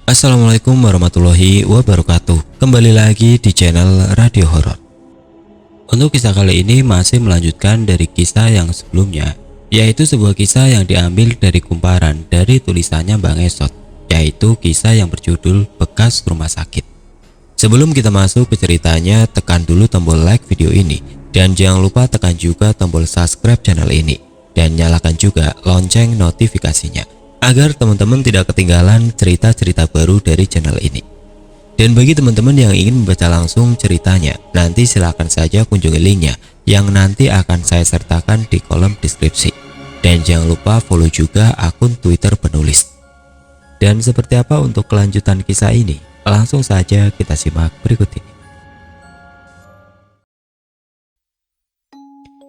Assalamualaikum warahmatullahi wabarakatuh. Kembali lagi di channel Radio Horor. Untuk kisah kali ini masih melanjutkan dari kisah yang sebelumnya, yaitu sebuah kisah yang diambil dari kumparan dari tulisannya Bang Esot, yaitu kisah yang berjudul Bekas Rumah Sakit. Sebelum kita masuk ke ceritanya, tekan dulu tombol like video ini dan jangan lupa tekan juga tombol subscribe channel ini dan nyalakan juga lonceng notifikasinya agar teman-teman tidak ketinggalan cerita-cerita baru dari channel ini. Dan bagi teman-teman yang ingin membaca langsung ceritanya, nanti silahkan saja kunjungi linknya yang nanti akan saya sertakan di kolom deskripsi. Dan jangan lupa follow juga akun Twitter penulis. Dan seperti apa untuk kelanjutan kisah ini? Langsung saja kita simak berikut ini.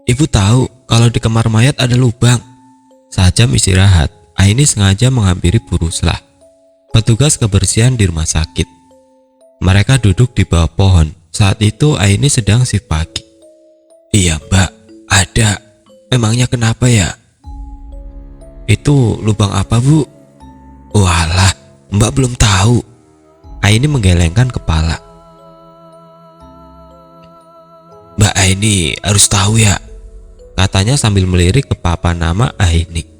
Ibu tahu kalau di kamar mayat ada lubang. Saat jam istirahat, Aini sengaja menghampiri Bu Ruslah, petugas kebersihan di rumah sakit. Mereka duduk di bawah pohon. Saat itu Aini sedang shift pagi. Iya mbak, ada. Memangnya kenapa ya? Itu lubang apa bu? Walah, mbak belum tahu. Aini menggelengkan kepala. Mbak Aini harus tahu ya, katanya sambil melirik ke papan nama Aini.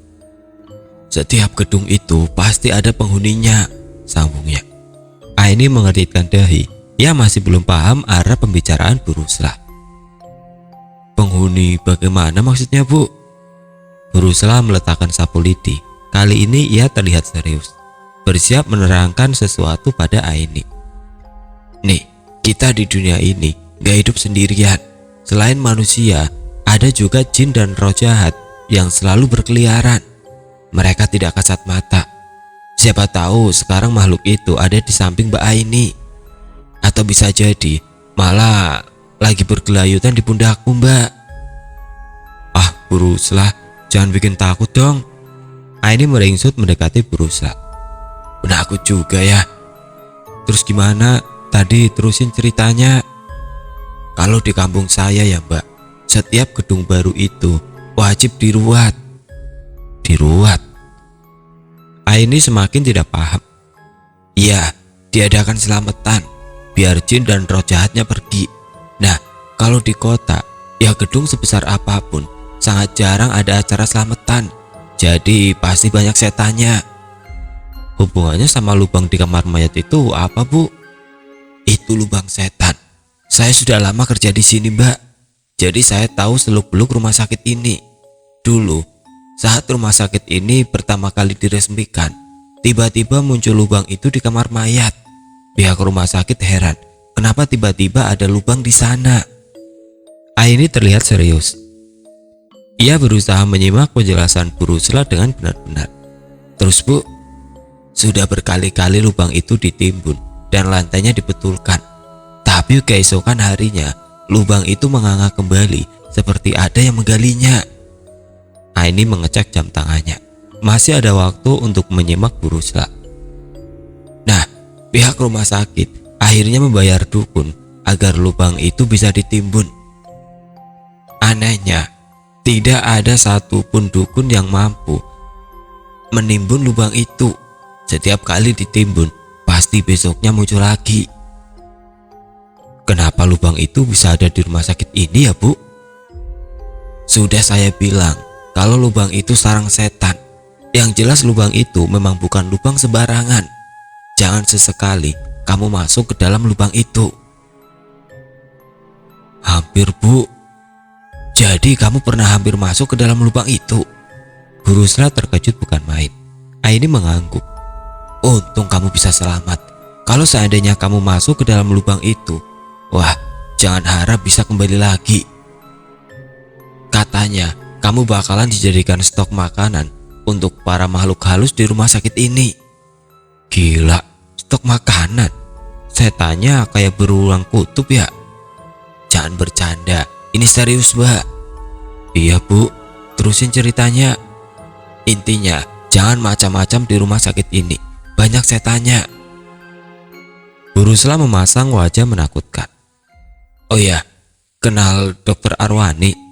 Setiap gedung itu pasti ada penghuninya, sambungnya. Aini mengerutkan dahi. Ia masih belum paham arah pembicaraan Bu Ruslah. Penghuni bagaimana maksudnya bu? Bu Ruslah meletakkan sapu lidi. Kali ini ia terlihat serius, bersiap menerangkan sesuatu pada Aini. Nih, kita di dunia ini gak hidup sendirian. Selain manusia, ada juga jin dan roh jahat yang selalu berkeliaran. Mereka tidak kasat mata. Siapa tahu sekarang makhluk itu ada di samping Mbak Aini. Atau bisa jadi malah lagi bergelayutan di pundakku mbak. Ah Bu Ruslah, jangan bikin takut dong. Aini meringsut mendekati Bu Ruslah. Penakut juga ya. Terus gimana? Tadi terusin ceritanya. Kalau di kampung saya ya mbak, setiap gedung baru itu wajib diruat. Diruat. Aini semakin tidak paham. Iya, diadakan selamatan biar jin dan roh jahatnya pergi. Nah, kalau di kota, ya gedung sebesar apapun sangat jarang ada acara selamatan. Jadi pasti banyak setannya. Hubungannya sama lubang di kamar mayat itu apa bu? Itu lubang setan. Saya sudah lama kerja di sini mbak. Jadi saya tahu seluk-beluk rumah sakit ini. Dulu saat rumah sakit ini pertama kali diresmikan, tiba-tiba muncul lubang itu di kamar mayat. Pihak rumah sakit heran, kenapa tiba-tiba ada lubang di sana. Aini terlihat serius. Ia berusaha menyimak penjelasan Bu Ruslah dengan benar-benar. Terus bu, sudah berkali-kali lubang itu ditimbun dan lantainya dibetulkan. Tapi keesokan harinya, lubang itu menganga kembali seperti ada yang menggalinya. Aini mengecek jam tangannya. Masih ada waktu untuk menyimak Bu Ruslah. Nah, pihak rumah sakit akhirnya membayar dukun agar lubang itu bisa ditimbun. Anehnya, tidak ada satupun dukun yang mampu menimbun lubang itu. Setiap kali ditimbun, pasti besoknya muncul lagi. Kenapa lubang itu bisa ada di rumah sakit ini ya bu? Sudah saya bilang, kalau lubang itu sarang setan. Yang jelas lubang itu memang bukan lubang sembarangan. Jangan sesekali kamu masuk ke dalam lubang itu. Hampir bu. Jadi kamu pernah hampir masuk ke dalam lubang itu? Bu Ruslah terkejut bukan main. Aini mengangguk. Untung kamu bisa selamat. Kalau seandainya kamu masuk ke dalam lubang itu, wah, jangan harap bisa kembali lagi. Katanya kamu bakalan dijadikan stok makanan untuk para makhluk halus di rumah sakit ini. Gila, stok makanan? Setannya kayak berulang kutub ya? Jangan bercanda, ini serius mbak. Iya bu, terusin ceritanya. Intinya, jangan macam-macam di rumah sakit ini. Banyak setannya. Bu Ruslah memasang wajah menakutkan. Oh ya, kenal dokter Arwani?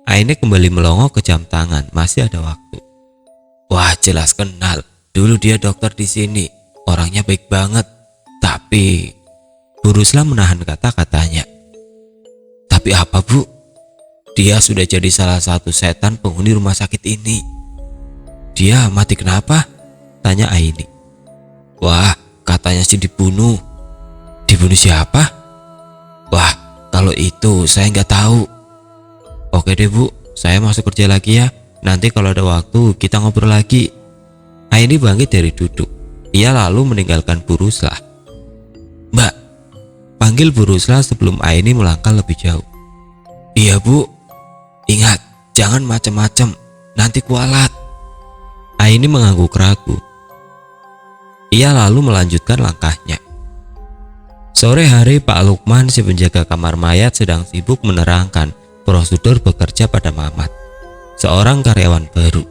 Aini kembali melongo ke jam tangan, masih ada waktu. Wah jelas kenal, dulu dia dokter di sini. orangnya baik banget. Tapi Bu Rusla menahan kata-katanya. Tapi apa Bu? Dia sudah jadi salah satu setan penghuni rumah sakit ini. Dia mati kenapa? Tanya Aini. Wah, katanya sih dibunuh. Dibunuh siapa? Wah, kalau itu saya nggak tahu. Oke deh Bu, saya masuk kerja lagi ya. Nanti kalau ada waktu kita ngobrol lagi. Aini bangkit dari duduk. Ia lalu meninggalkan Bu Rusla. Mbak, panggil Bu Rusla sebelum Aini melangkah lebih jauh. Iya Bu. Ingat, jangan macam-macam, nanti kualat. Aini mengangguk ragu. Ia lalu melanjutkan langkahnya. Sore hari Pak Lukman, si penjaga kamar mayat, sedang sibuk menerangkan prosedur bekerja pada Mamat, seorang karyawan baru.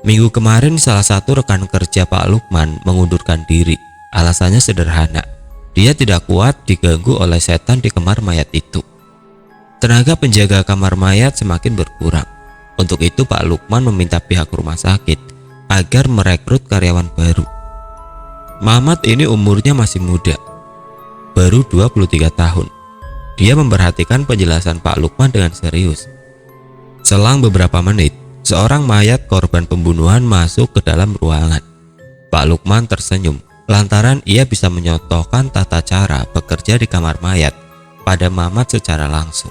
Minggu kemarin salah satu rekan kerja Pak Lukman mengundurkan diri. Alasannya sederhana, dia tidak kuat diganggu oleh setan di kamar mayat itu. Tenaga penjaga kamar mayat semakin berkurang. Untuk itu Pak Lukman meminta pihak rumah sakit agar merekrut karyawan baru. Mamat ini umurnya masih muda, baru 23 tahun. Dia memperhatikan penjelasan Pak Lukman dengan serius. Selang beberapa menit, seorang mayat korban pembunuhan masuk ke dalam ruangan. Pak Lukman tersenyum lantaran ia bisa menyontohkan tata cara bekerja di kamar mayat pada Mamat secara langsung.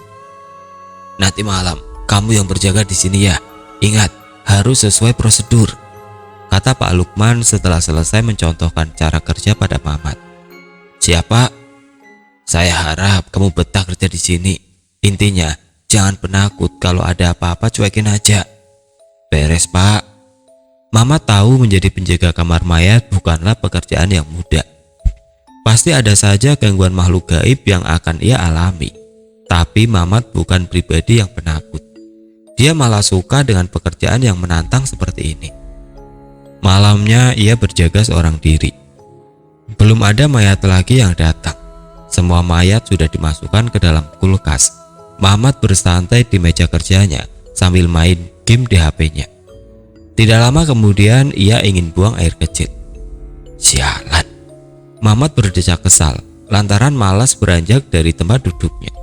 Nanti malam kamu yang berjaga di sini ya. Ingat, harus sesuai prosedur, kata Pak Lukman setelah selesai mencontohkan cara kerja pada Mamat. Siapa? Saya harap kamu betah kerja di sini. Intinya, jangan penakut, kalau ada apa-apa cuekin aja. Beres Pak. Mamat tahu menjadi penjaga kamar mayat bukanlah pekerjaan yang mudah. Pasti ada saja gangguan makhluk gaib yang akan ia alami. Tapi Mamat bukan pribadi yang penakut. Dia malah suka dengan pekerjaan yang menantang seperti ini. Malamnya ia berjaga seorang diri. Belum ada mayat lagi yang datang. Semua mayat sudah dimasukkan ke dalam kulkas. Mamat bersantai di meja kerjanya sambil main game di HP-nya. Tidak lama kemudian ia ingin buang air kecil. Sialan. Mamat berdecak kesal lantaran malas beranjak dari tempat duduknya.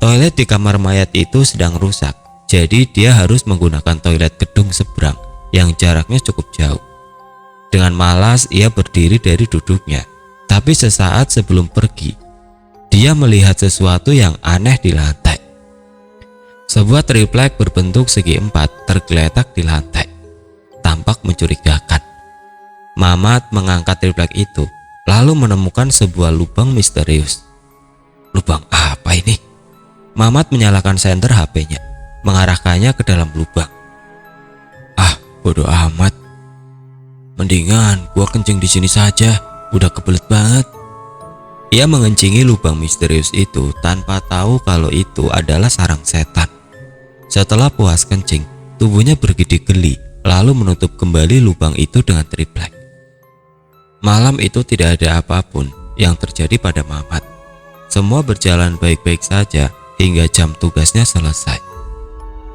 Toilet di kamar mayat itu sedang rusak, jadi dia harus menggunakan toilet gedung seberang yang jaraknya cukup jauh. Dengan malas ia berdiri dari duduknya, tapi sesaat sebelum pergi, dia melihat sesuatu yang aneh di lantai. Sebuah triplek berbentuk segi empat tergeletak di lantai, tampak mencurigakan. Mamat mengangkat triplek itu, lalu menemukan sebuah lubang misterius. Lubang apa ini? Mamat menyalakan senter HP-nya, mengarahkannya ke dalam lubang. Ah, bodoh amat. Mendingan gua kencing di sini saja, udah kebelet banget. Ia mengencingi lubang misterius itu tanpa tahu kalau itu adalah sarang setan. Setelah puas kencing, tubuhnya bergidik geli, lalu menutup kembali lubang itu dengan triplek. Malam itu tidak ada apapun yang terjadi pada Mamat. Semua berjalan baik-baik saja hingga jam tugasnya selesai.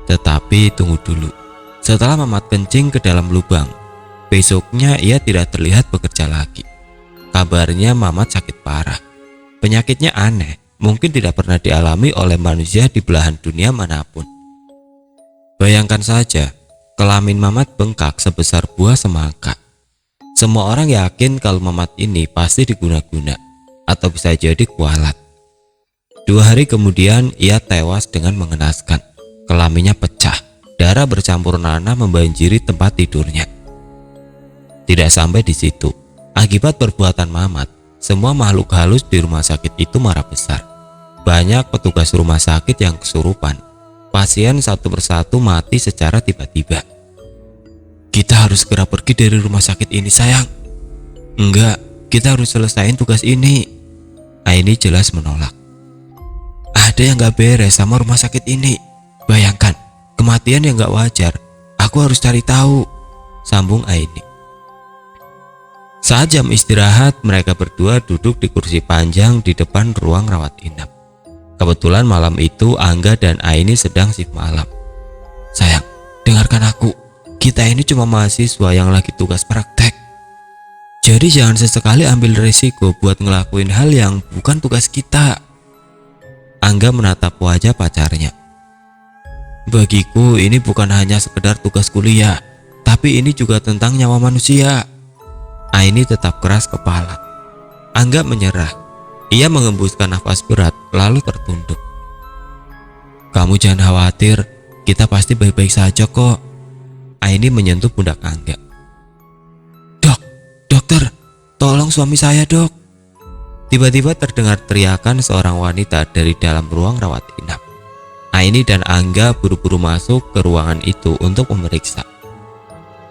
Tetapi tunggu dulu, setelah Mamat kencing ke dalam lubang, besoknya ia tidak terlihat bekerja lagi. Kabarnya Mamat sakit parah. Penyakitnya aneh, mungkin tidak pernah dialami oleh manusia di belahan dunia manapun. Bayangkan saja, kelamin Mamat bengkak sebesar buah semangka. Semua orang yakin kalau Mamat ini pasti diguna-guna atau bisa jadi kualat. 2 hari kemudian ia tewas dengan mengenaskan. Kelaminnya pecah, darah bercampur nanah membanjiri tempat tidurnya. Tidak sampai di situ, akibat perbuatan Mamat, semua makhluk halus di rumah sakit itu marah besar. Banyak petugas rumah sakit yang kesurupan. Pasien satu persatu mati secara tiba-tiba. Kita harus segera pergi dari rumah sakit ini sayang. Enggak, kita harus selesaiin tugas ini. Aini jelas menolak. Ada yang gak beres sama rumah sakit ini. Bayangkan, kematian yang gak wajar. Aku harus cari tahu, sambung Aini. Saat jam istirahat, mereka berdua duduk di kursi panjang di depan ruang rawat inap. Kebetulan malam itu Angga dan Aini sedang shift malam. Sayang, dengarkan aku. Kita ini cuma mahasiswa yang lagi tugas praktek. Jadi jangan sesekali ambil resiko buat ngelakuin hal yang bukan tugas kita. Angga menatap wajah pacarnya. Bagiku ini bukan hanya sekedar tugas kuliah, tapi ini juga tentang nyawa manusia. Aini tetap keras kepala. Angga menyerah. Ia mengembuskan nafas berat lalu tertunduk. Kamu jangan khawatir, kita pasti baik-baik saja kok. Aini menyentuh pundak Angga. Dokter, tolong suami saya dok. Tiba-tiba terdengar teriakan seorang wanita dari dalam ruang rawat inap. Aini dan Angga buru-buru masuk ke ruangan itu untuk memeriksa.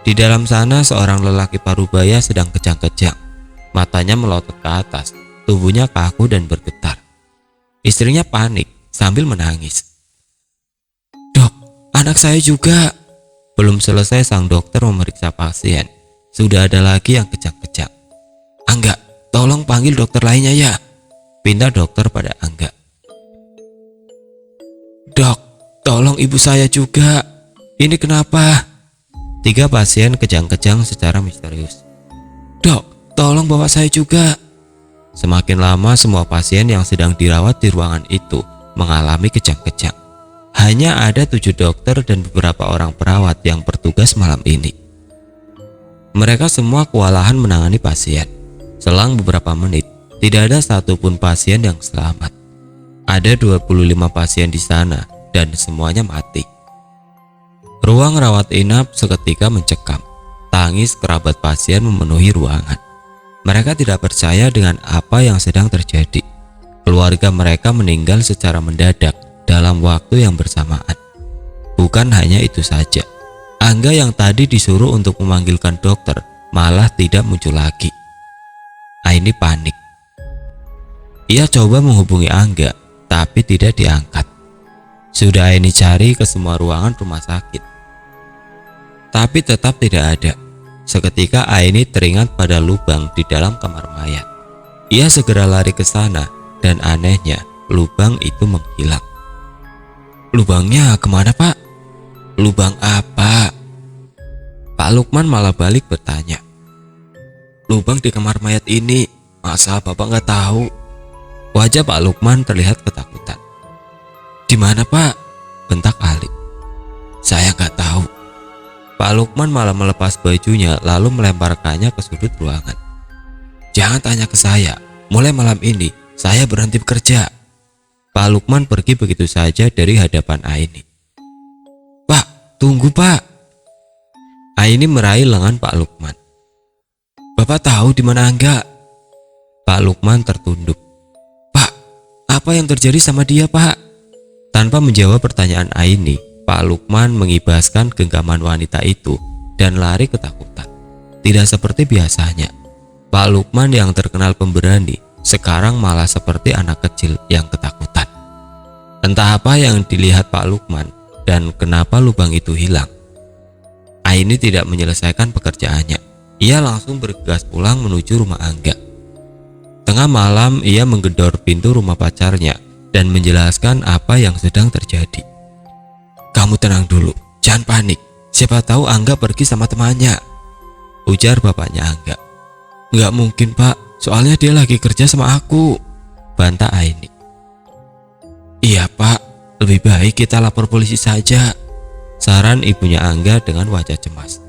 Di dalam sana seorang lelaki parubaya sedang kejang-kejang. Matanya melotot ke atas, tubuhnya kaku dan bergetar. Istrinya panik sambil menangis. Dok, anak saya juga. Belum selesai sang dokter memeriksa pasien, sudah ada lagi yang kejang-kejang. Angga, tolong panggil dokter lainnya ya. Pinta dokter pada Angga. Dok, tolong ibu saya juga. Ini kenapa? 3 pasien kejang-kejang secara misterius. Dok, tolong bawa saya juga. Semakin lama semua pasien yang sedang dirawat di ruangan itu mengalami kejang-kejang. Hanya ada 7 dokter dan beberapa orang perawat yang bertugas malam ini. Mereka semua kewalahan menangani pasien. Selang beberapa menit, tidak ada satupun pasien yang selamat. Ada 25 pasien di sana dan semuanya mati. Ruang rawat inap seketika mencekam. Tangis kerabat pasien memenuhi ruangan. Mereka tidak percaya dengan apa yang sedang terjadi. Keluarga mereka meninggal secara mendadak dalam waktu yang bersamaan. Bukan hanya itu saja, Angga yang tadi disuruh untuk memanggilkan dokter malah tidak muncul lagi. Aini panik. Ia coba menghubungi Angga, tapi tidak diangkat. Sudah Aini cari ke semua ruangan rumah sakit, tapi tetap tidak ada. Seketika Aini teringat pada lubang di dalam kamar mayat. Ia segera lari ke sana dan anehnya lubang itu menghilang. Lubangnya kemana pak? Lubang apa? Pak Lukman malah balik bertanya. Lubang di kamar mayat ini, masa bapak nggak tahu? Wajah Pak Lukman terlihat ketakutan. Di mana pak? Bentak Ali. Saya nggak tahu. Pak Lukman malah melepas bajunya lalu melemparkannya ke sudut ruangan. Jangan tanya ke saya, mulai malam ini saya berhenti bekerja. Pak Lukman pergi begitu saja dari hadapan Aini. Pak, tunggu pak. Aini meraih lengan Pak Lukman. Bapak tahu di mana Angga? Pak Lukman tertunduk. Pak, apa yang terjadi sama dia pak? Tanpa menjawab pertanyaan Aini, Pak Lukman mengibaskan genggaman wanita itu dan lari ketakutan. Tidak seperti biasanya, Pak Lukman yang terkenal pemberani sekarang malah seperti anak kecil yang ketakutan. Entah apa yang dilihat Pak Lukman dan kenapa lubang itu hilang. Aini tidak menyelesaikan pekerjaannya. Ia langsung bergegas pulang menuju rumah Angga. Tengah malam ia menggedor pintu rumah pacarnya dan menjelaskan apa yang sedang terjadi. Kamu tenang dulu, jangan panik. Siapa tahu Angga pergi sama temannya, ujar bapaknya Angga. Nggak mungkin pak, soalnya dia lagi kerja sama aku, bantah Aini. Iya pak, lebih baik kita lapor polisi saja, saran ibunya Angga dengan wajah cemas.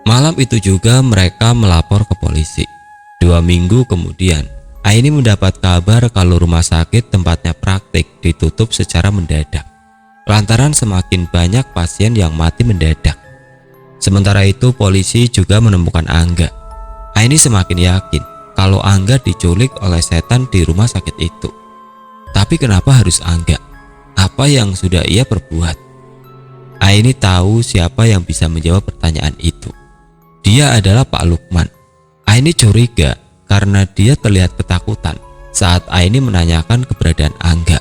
Malam itu juga mereka melapor ke polisi. 2 minggu kemudian, Aini mendapat kabar kalau rumah sakit tempatnya praktik ditutup secara mendadak, lantaran semakin banyak pasien yang mati mendadak. Sementara itu polisi juga menemukan Angga. Aini semakin yakin kalau Angga diculik oleh setan di rumah sakit itu. Tapi kenapa harus Angga? Apa yang sudah ia perbuat? Aini tahu siapa yang bisa menjawab pertanyaan itu. Dia adalah Pak Lukman. Aini curiga karena dia terlihat ketakutan saat Aini menanyakan keberadaan Angga.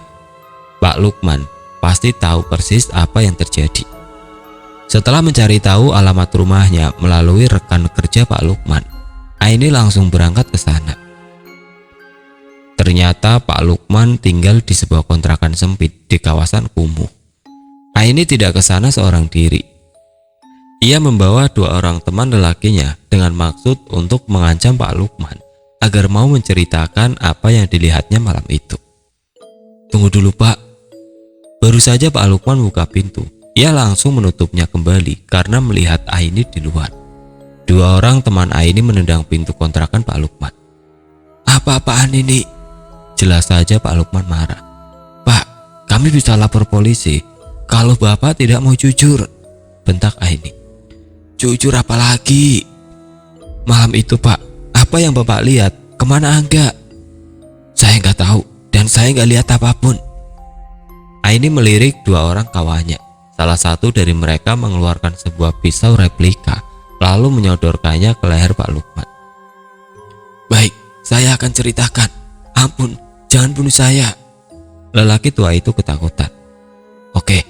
Pak Lukman pasti tahu persis apa yang terjadi. Setelah mencari tahu alamat rumahnya melalui rekan kerja Pak Lukman, Aini langsung berangkat ke sana. Ternyata Pak Lukman tinggal di sebuah kontrakan sempit di kawasan kumuh. Aini tidak ke sana seorang diri. Ia membawa 2 orang teman lelakinya dengan maksud untuk mengancam Pak Lukman agar mau menceritakan apa yang dilihatnya malam itu. Tunggu dulu Pak. Baru saja Pak Lukman buka pintu, ia langsung menutupnya kembali karena melihat Aini di luar. 2 orang teman Aini menendang pintu kontrakan Pak Lukman. Apa-apaan ini? Jelas saja Pak Lukman marah. Pak, kami bisa lapor polisi kalau Bapak tidak mau jujur, bentak Aini. Jujur apa lagi? Malam itu Pak, apa yang Bapak lihat? Kemana Angga? Saya nggak tahu dan saya nggak lihat apapun. Aini melirik 2 orang kawannya. Salah satu dari mereka mengeluarkan sebuah pisau replika lalu menyodorkannya ke leher Pak Lukman. Baik, saya akan ceritakan. Ampun, jangan bunuh saya. Lelaki tua itu ketakutan. Oke,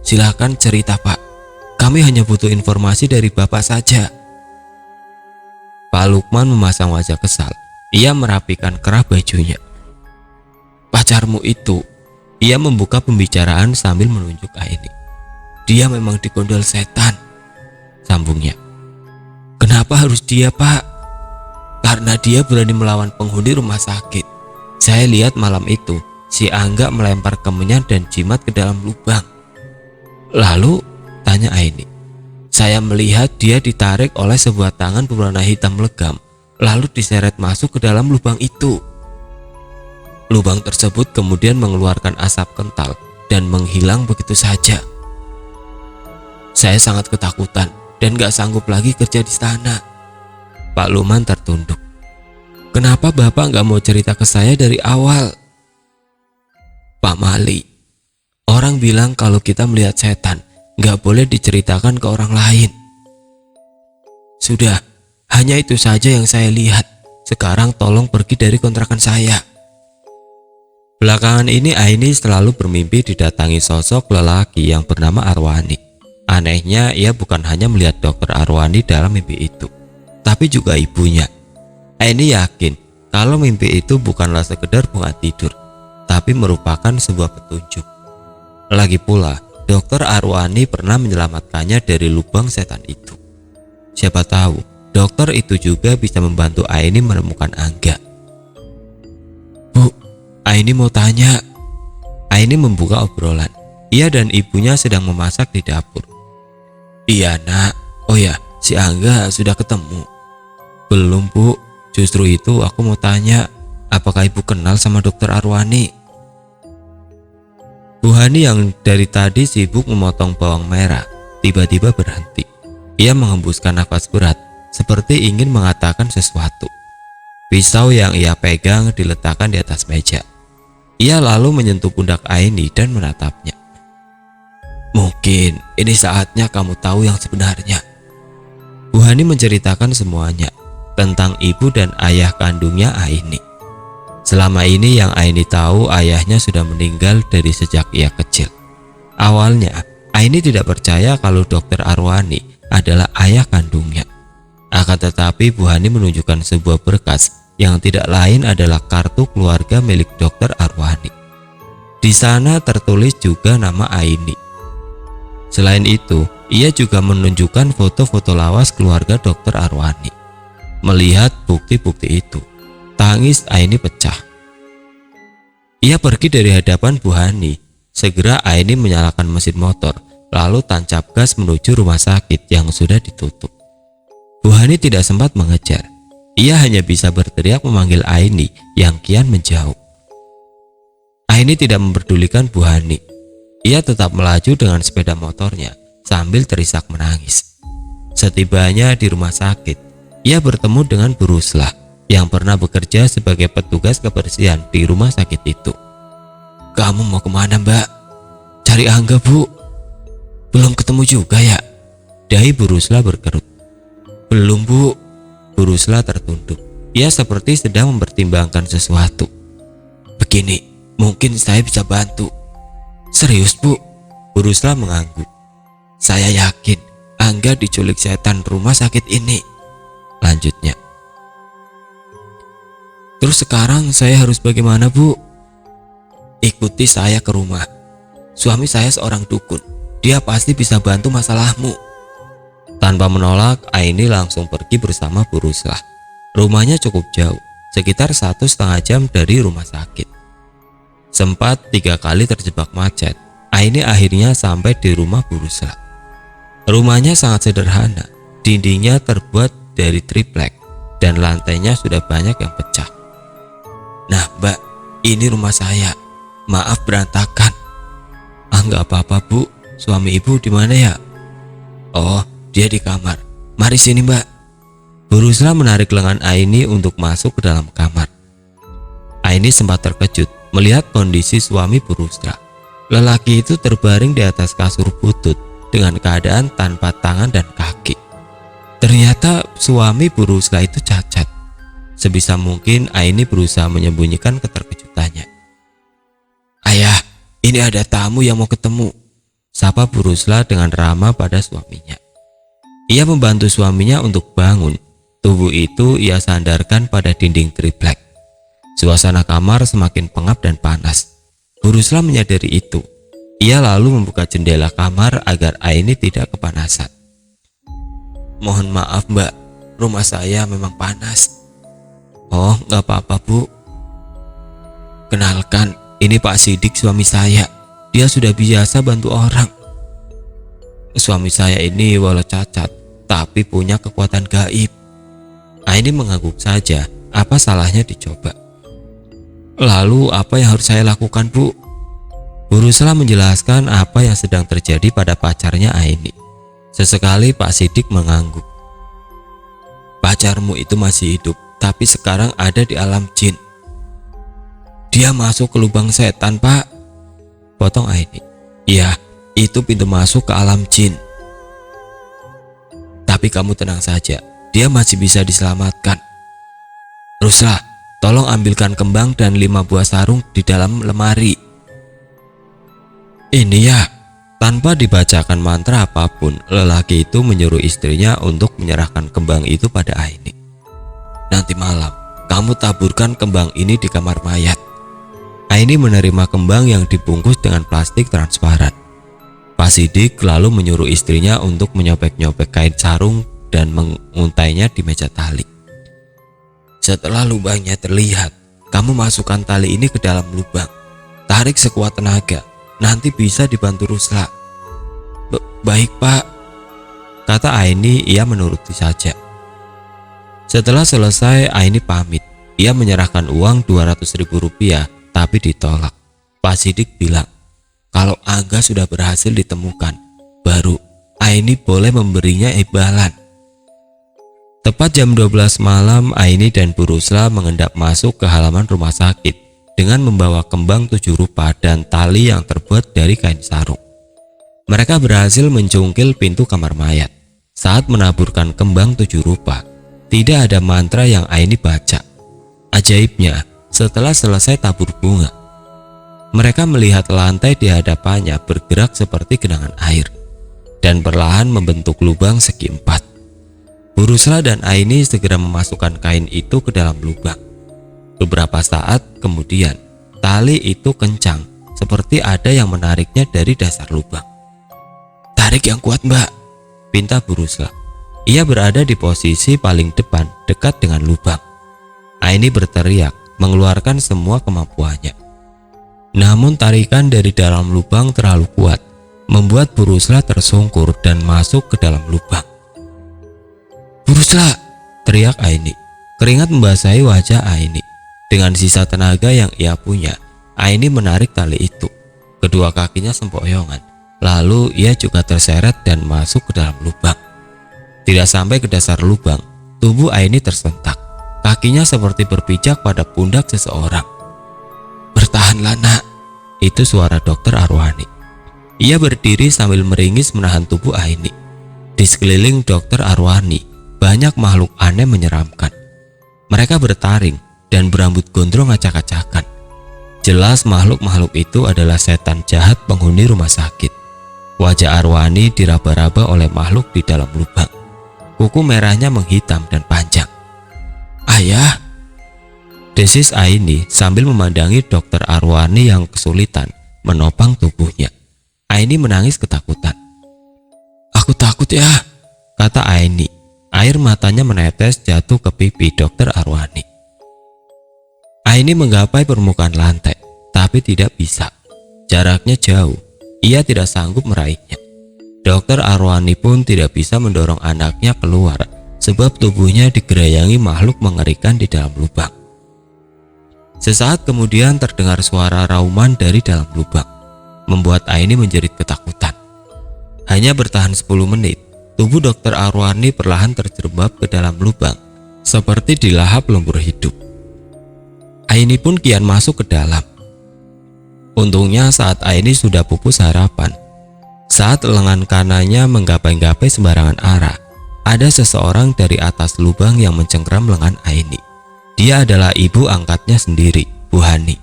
silakan cerita Pak. Kami hanya butuh informasi dari Bapak saja. Pak Lukman memasang wajah kesal. Ia merapikan kerah bajunya. Pacarmu itu, ia membuka pembicaraan sambil menunjuk Aini. Dia memang digondol setan, sambungnya. Kenapa harus dia Pak? Karena dia berani melawan penghuni rumah sakit. Saya lihat malam itu, si Angga melempar kemenyan dan jimat ke dalam lubang. Lalu, tanya Aini. Saya melihat dia ditarik oleh sebuah tangan berwarna hitam legam, lalu diseret masuk ke dalam lubang itu. Lubang tersebut kemudian mengeluarkan asap kental dan menghilang begitu saja. Saya sangat ketakutan dan gak sanggup lagi kerja di sana. Pak Luman tertunduk. Kenapa Bapak gak mau cerita ke saya dari awal? Pak Mali, orang bilang kalau kita melihat setan gak boleh diceritakan ke orang lain. Sudah, hanya itu saja yang saya lihat. Sekarang tolong pergi dari kontrakan saya. Belakangan ini Aini selalu bermimpi didatangi sosok lelaki yang bernama Arwani. Anehnya, ia bukan hanya melihat dokter Arwani dalam mimpi itu, tapi juga ibunya. Aini yakin kalau mimpi itu bukanlah sekedar bunga tidur, tapi merupakan sebuah petunjuk. Lagi pula, dokter Arwani pernah menyelamatkannya dari lubang setan itu. Siapa tahu, dokter itu juga bisa membantu Aini menemukan Angga. Bu, Aini mau tanya. Aini membuka obrolan. Ia dan ibunya sedang memasak di dapur. Iya nak, oh ya, si Angga sudah ketemu. Belum Bu, justru itu aku mau tanya, apakah ibu kenal sama dokter Arwani? Bu Hani yang dari tadi sibuk memotong bawang merah, tiba-tiba berhenti. Ia menghembuskan nafas berat, seperti ingin mengatakan sesuatu. Pisau yang ia pegang diletakkan di atas meja. Ia lalu menyentuh pundak Aini dan menatapnya. Mungkin ini saatnya kamu tahu yang sebenarnya. Bu Hani menceritakan semuanya tentang ibu dan ayah kandungnya Aini. Selama ini yang Aini tahu, ayahnya sudah meninggal dari sejak ia kecil. Awalnya Aini tidak percaya kalau dokter Arwani adalah ayah kandungnya. Akan tetapi Bu Hani menunjukkan sebuah berkas yang tidak lain adalah kartu keluarga milik dokter Arwani. Di sana tertulis juga nama Aini. Selain itu, ia juga menunjukkan foto-foto lawas keluarga dokter Arwani. Melihat bukti-bukti itu, tangis Aini pecah. Ia pergi dari hadapan Bu Hani. Segera Aini menyalakan mesin motor, lalu tancap gas menuju rumah sakit yang sudah ditutup. Bu Hani tidak sempat mengejar. Ia hanya bisa berteriak memanggil Aini yang kian menjauh. Aini tidak memperdulikan Bu Hani. Ia tetap melaju dengan sepeda motornya sambil terisak menangis. Setibanya di rumah sakit, ia bertemu dengan Bu Ruslah yang pernah bekerja sebagai petugas kebersihan di rumah sakit itu. Kamu mau kemana Mbak? Cari Angga Bu. Belum ketemu juga ya? Dahi Bu Ruslah berkerut. Belum Bu. Bu Ruslah tertunduk. Ia seperti sedang mempertimbangkan sesuatu. Begini, mungkin saya bisa bantu. Serius Bu? Bu Ruslah mengangguk. Saya yakin Angga diculik setan rumah sakit ini, lanjutnya. Terus sekarang saya harus bagaimana Bu? Ikuti saya ke rumah. Suami saya seorang dukun. Dia pasti bisa bantu masalahmu. Tanpa menolak, Aini langsung pergi bersama Bu Ruslah. Rumahnya cukup jauh, sekitar 1,5 jam dari rumah sakit. Sempat 3 kali terjebak macet, Aini akhirnya sampai di rumah Bu Ruslah. Rumahnya sangat sederhana, dindingnya terbuat dari triplek dan lantainya sudah banyak yang pecah. "Nah Mbak, ini rumah saya, maaf berantakan." "Ah, nggak apa-apa Bu, suami ibu di mana ya?" "Oh, dia di kamar. Mari sini Mbak." Bu Ruslah menarik lengan Aini untuk masuk ke dalam kamar. Aini sempat terkejut melihat kondisi suami Bu Ruslah. Lelaki itu terbaring di atas kasur butut dengan keadaan tanpa tangan dan kaki. Ternyata suami Bu Ruslah itu cacat. Sebisa mungkin Aini berusaha menyembunyikan keterkejutannya. "Ayah, ini ada tamu yang mau ketemu," sapa Bu Ruslah dengan ramah pada suaminya. Ia membantu suaminya untuk bangun. Tubuh itu ia sandarkan pada dinding triplek. Suasana kamar semakin pengap dan panas. Bu Ruslah menyadari itu. Ia lalu membuka jendela kamar agar Aini tidak kepanasan. "Mohon maaf Mbak, rumah saya memang panas." "Oh, nggak apa-apa Bu. Kenalkan, ini Pak Sidik suami saya. Dia sudah biasa bantu orang. Suami saya ini walau cacat, tapi punya kekuatan gaib." Aini mengangguk saja, apa salahnya dicoba. "Lalu apa yang harus saya lakukan Bu?" Bu Ruslah menjelaskan apa yang sedang terjadi pada pacarnya Aini. Sesekali Pak Sidik mengangguk. "Pacarmu itu masih hidup, tapi sekarang ada di alam jin." "Dia masuk ke lubang setan Pak," potong Aini. "Iya, itu pintu masuk ke alam jin. Tapi kamu tenang saja, dia masih bisa diselamatkan. Ruslah, tolong ambilkan kembang dan 5 buah sarung di dalam lemari." "Ini ya." Tanpa dibacakan mantra apapun, lelaki itu menyuruh istrinya untuk menyerahkan kembang itu pada Aini. "Nanti malam, kamu taburkan kembang ini di kamar mayat." Aini menerima kembang yang dibungkus dengan plastik transparan. Pak Sidik lalu menyuruh istrinya untuk menyobek-nyobek kain sarung dan menguntainya di meja tali. "Setelah lubangnya terlihat, kamu masukkan tali ini ke dalam lubang. Tarik sekuat tenaga, nanti bisa dibantu Ruslah." Baik Pak," kata Aini. Ia menuruti saja. Setelah selesai, Aini pamit. Ia menyerahkan uang 200.000 rupiah, tapi ditolak. Pak Sidik bilang, kalau Angga sudah berhasil ditemukan, baru Aini boleh memberinya imbalan. Tepat jam 12 malam, Aini dan Bu Ruslah mengendap masuk ke halaman rumah sakit dengan membawa kembang 7 rupa dan tali yang terbuat dari kain sarung. Mereka berhasil mencungkil pintu kamar mayat. Saat menaburkan kembang 7 rupa, tidak ada mantra yang Aini baca. Ajaibnya, setelah selesai tabur bunga, mereka melihat lantai di hadapannya bergerak seperti genangan air dan perlahan membentuk lubang segi 4. Bu Ruslah dan Aini segera memasukkan kain itu ke dalam lubang. Beberapa saat kemudian, tali itu kencang seperti ada yang menariknya dari dasar lubang. "Tarik yang kuat Mbak," pinta Bu Ruslah. Ia berada di posisi paling depan dekat dengan lubang. Aini berteriak mengeluarkan semua kemampuannya. Namun tarikan dari dalam lubang terlalu kuat, membuat Bu Ruslah tersungkur dan masuk ke dalam lubang. "Bu Ruslah!" teriak Aini. Keringat membasahi wajah Aini. Dengan sisa tenaga yang ia punya, Aini menarik tali itu. Kedua kakinya sempoyongan, lalu ia juga terseret dan masuk ke dalam lubang. Tidak sampai ke dasar lubang, tubuh Aini tersentak. Kakinya seperti berpijak pada pundak seseorang. "Bertahanlah nak," itu suara dokter Arwani. Ia berdiri sambil meringis menahan tubuh Aini. Di sekeliling dokter Arwani, banyak makhluk aneh menyeramkan. Mereka bertaring dan berambut gondrong acak-acakan. Jelas makhluk-makhluk itu adalah setan jahat penghuni rumah sakit. Wajah Arwani diraba-raba oleh makhluk di dalam lubang. Kuku merahnya menghitam dan panjang. "Ayah!" desis Aini sambil memandangi dokter Arwani yang kesulitan menopang tubuhnya. Aini menangis ketakutan. "Aku takut ya," kata Aini. Air matanya menetes jatuh ke pipi Dokter Arwani. Aini menggapai permukaan lantai, tapi tidak bisa. Jaraknya jauh, ia tidak sanggup meraihnya. Dokter Arwani pun tidak bisa mendorong anaknya keluar, sebab tubuhnya digerayangi makhluk mengerikan di dalam lubang. Sesaat kemudian terdengar suara rauman dari dalam lubang, membuat Aini menjerit ketakutan. Hanya bertahan 10 menit, tubuh Dokter Arwani perlahan terjerembab ke dalam lubang, seperti dilahap lumpur hidup. Aini pun kian masuk ke dalam. Untungnya saat Aini sudah pupus harapan. Saat lengan kanannya menggapai-gapai sembarangan arah, ada seseorang dari atas lubang yang mencengkeram lengan Aini. Dia adalah ibu angkatnya sendiri, Bu Hani.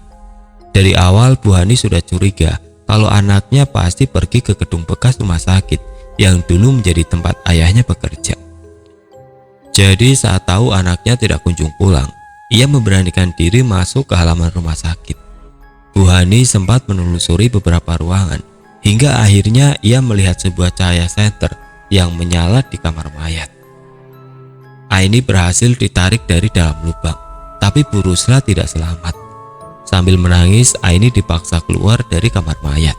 Dari awal Bu Hani sudah curiga kalau anaknya pasti pergi ke gedung bekas rumah sakit yang dulu menjadi tempat ayahnya bekerja. Jadi saat tahu anaknya tidak kunjung pulang, ia memberanikan diri masuk ke halaman rumah sakit. Bu Hani sempat menelusuri beberapa ruangan hingga akhirnya ia melihat sebuah cahaya senter yang menyala di kamar mayat. Aini berhasil ditarik dari dalam lubang, tapi Bu Rusla tidak selamat. Sambil menangis, Aini dipaksa keluar dari kamar mayat.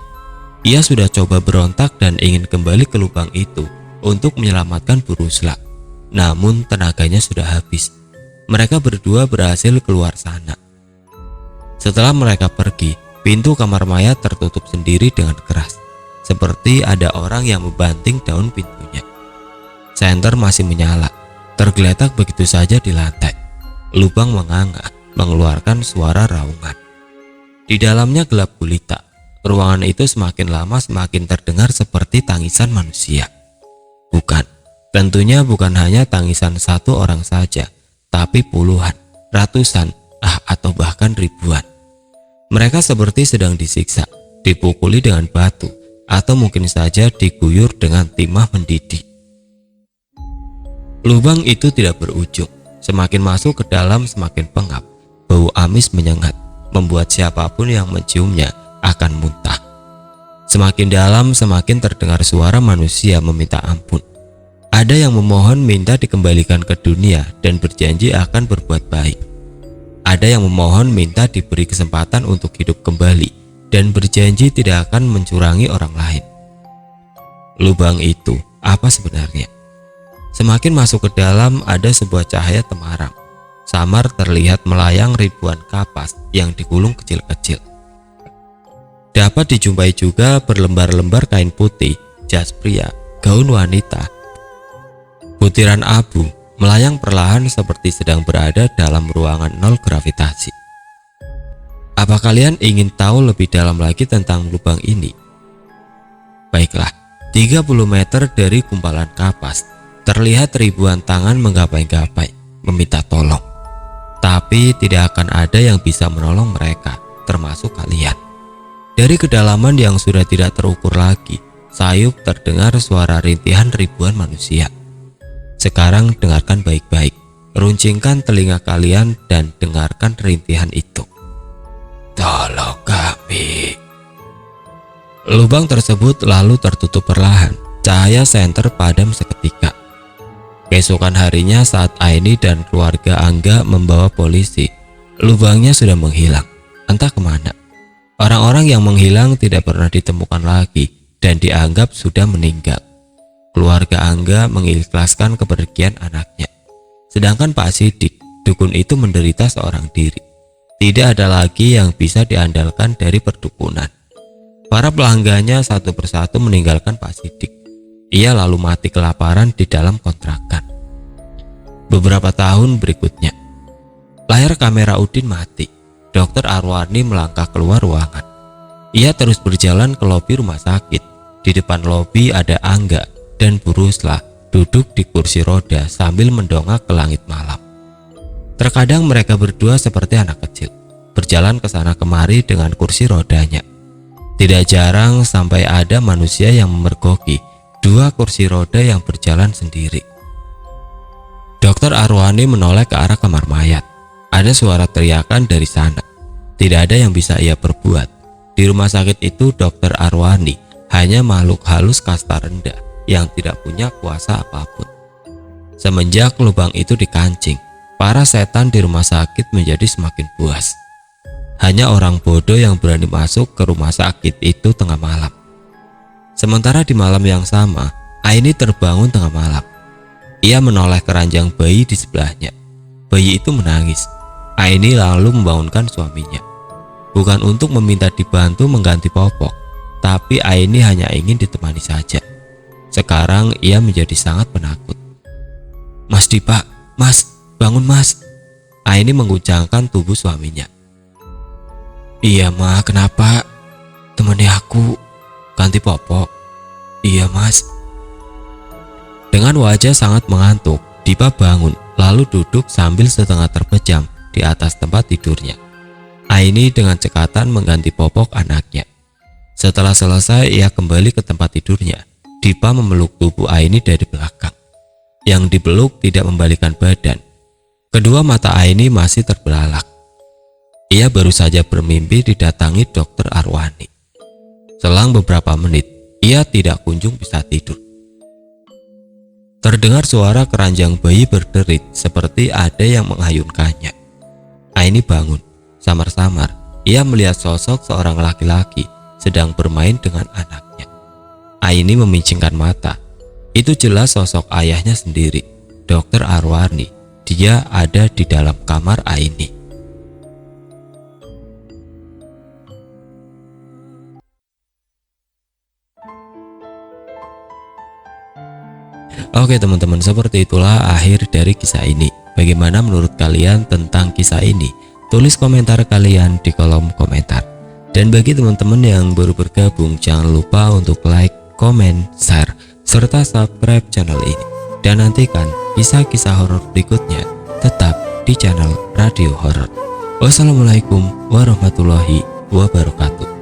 Ia sudah coba berontak dan ingin kembali ke lubang itu untuk menyelamatkan Bu Rusla. Namun tenaganya sudah habis. Mereka berdua berhasil keluar sana. Setelah mereka pergi, pintu kamar mayat tertutup sendiri dengan keras, seperti ada orang yang membanting daun pintunya. Senter masih menyala, tergeletak begitu saja di lantai. Lubang menganga, mengeluarkan suara raungan. Di dalamnya gelap gulita. Ruangan itu semakin lama semakin terdengar seperti tangisan manusia. Bukan, tentunya bukan hanya tangisan satu orang saja, tapi puluhan, ratusan, atau bahkan ribuan. Mereka seperti sedang disiksa, dipukuli dengan batu, atau mungkin saja diguyur dengan timah mendidih. Lubang itu tidak berujung. Semakin masuk ke dalam semakin pengap. Bau amis menyengat, membuat siapapun yang menciumnya akan muntah. Semakin dalam semakin terdengar suara manusia meminta ampun. Ada yang memohon minta dikembalikan ke dunia dan berjanji akan berbuat baik. Ada yang memohon minta diberi kesempatan untuk hidup kembali dan berjanji tidak akan mencurangi orang lain. Lubang itu apa sebenarnya? Semakin masuk ke dalam ada sebuah cahaya temaram. Samar terlihat melayang ribuan kapas yang digulung kecil-kecil. Dapat dijumpai juga berlembar-lembar kain putih, jas pria, gaun wanita. Butiran abu melayang perlahan seperti sedang berada dalam ruangan nol gravitasi. Apa kalian ingin tahu lebih dalam lagi tentang lubang ini? Baiklah, 30 meter dari gumpalan kapas, terlihat ribuan tangan menggapai-gapai, meminta tolong. Tapi tidak akan ada yang bisa menolong mereka, termasuk kalian. Dari kedalaman yang sudah tidak terukur lagi, sayup terdengar suara rintihan ribuan manusia. Sekarang dengarkan baik-baik, runcingkan telinga kalian dan dengarkan rintihan itu. Tolong kami. Lubang tersebut lalu tertutup perlahan, cahaya senter padam seketika. Keesokan harinya saat Aini dan keluarga Angga membawa polisi, lubangnya sudah menghilang, entah kemana. Orang-orang yang menghilang tidak pernah ditemukan lagi dan dianggap sudah meninggal. Keluarga Angga mengikhlaskan kepergian anaknya. Sedangkan Pak Sidik, dukun itu menderita seorang diri. Tidak ada lagi yang bisa diandalkan dari perdukunan. Para pelanggannya satu persatu meninggalkan Pak Sidik. Ia lalu mati kelaparan di dalam kontrakan. Beberapa tahun berikutnya, layar kamera Udin mati. Dokter Arwani melangkah keluar ruangan. Ia terus berjalan ke lobi rumah sakit. Di depan lobi ada Angga dan Bu Rusla duduk di kursi roda sambil mendongak ke langit malam. Terkadang mereka berdua seperti anak kecil, berjalan ke sana kemari dengan kursi rodanya. Tidak jarang sampai ada manusia yang memergoki dua kursi roda yang berjalan sendiri. Dokter Arwani menoleh ke arah kamar mayat. Ada suara teriakan dari sana. Tidak ada yang bisa ia perbuat. Di rumah sakit itu Dokter Arwani hanya makhluk halus kasta rendah yang tidak punya kuasa apapun. Semenjak lubang itu dikancing, para setan di rumah sakit menjadi semakin puas. Hanya orang bodoh yang berani masuk ke rumah sakit itu tengah malam. Sementara di malam yang sama, Aini terbangun tengah malam. Ia menoleh keranjang bayi di sebelahnya. Bayi itu menangis. Aini lalu membangunkan suaminya. Bukan untuk meminta dibantu mengganti popok, tapi Aini hanya ingin ditemani saja. Sekarang ia menjadi sangat penakut. "Mas Dipa, Mas, bangun Mas." Aini mengguncangkan tubuh suaminya. "Iya Ma, kenapa? Temani aku ganti popok." "Iya Mas." Dengan wajah sangat mengantuk, Dipa bangun lalu duduk sambil setengah terpejam di atas tempat tidurnya. Aini dengan cekatan mengganti popok anaknya. Setelah selesai, ia kembali ke tempat tidurnya. Dipa memeluk tubuh Aini dari belakang. Yang dipeluk tidak membalikan badan. Kedua mata Aini masih terbelalak. Ia baru saja bermimpi didatangi dokter Arwani. Selang beberapa menit, ia tidak kunjung bisa tidur. Terdengar suara keranjang bayi berderit seperti ada yang menghayunkannya. Aini bangun. Samar-samar, ia melihat sosok seorang laki-laki sedang bermain dengan anaknya. Aini memincingkan mata. Itu jelas sosok ayahnya sendiri, Dokter Arwani. Dia ada di dalam kamar Aini. Oke teman-teman, seperti itulah akhir dari kisah ini. Bagaimana menurut kalian tentang kisah ini? Tulis komentar kalian di kolom komentar. Dan bagi teman-teman yang baru bergabung, jangan lupa untuk like, komen, share, serta subscribe channel ini. Dan nantikan kisah-kisah horor berikutnya tetap di channel Radio Horor. Wassalamualaikum warahmatullahi wabarakatuh.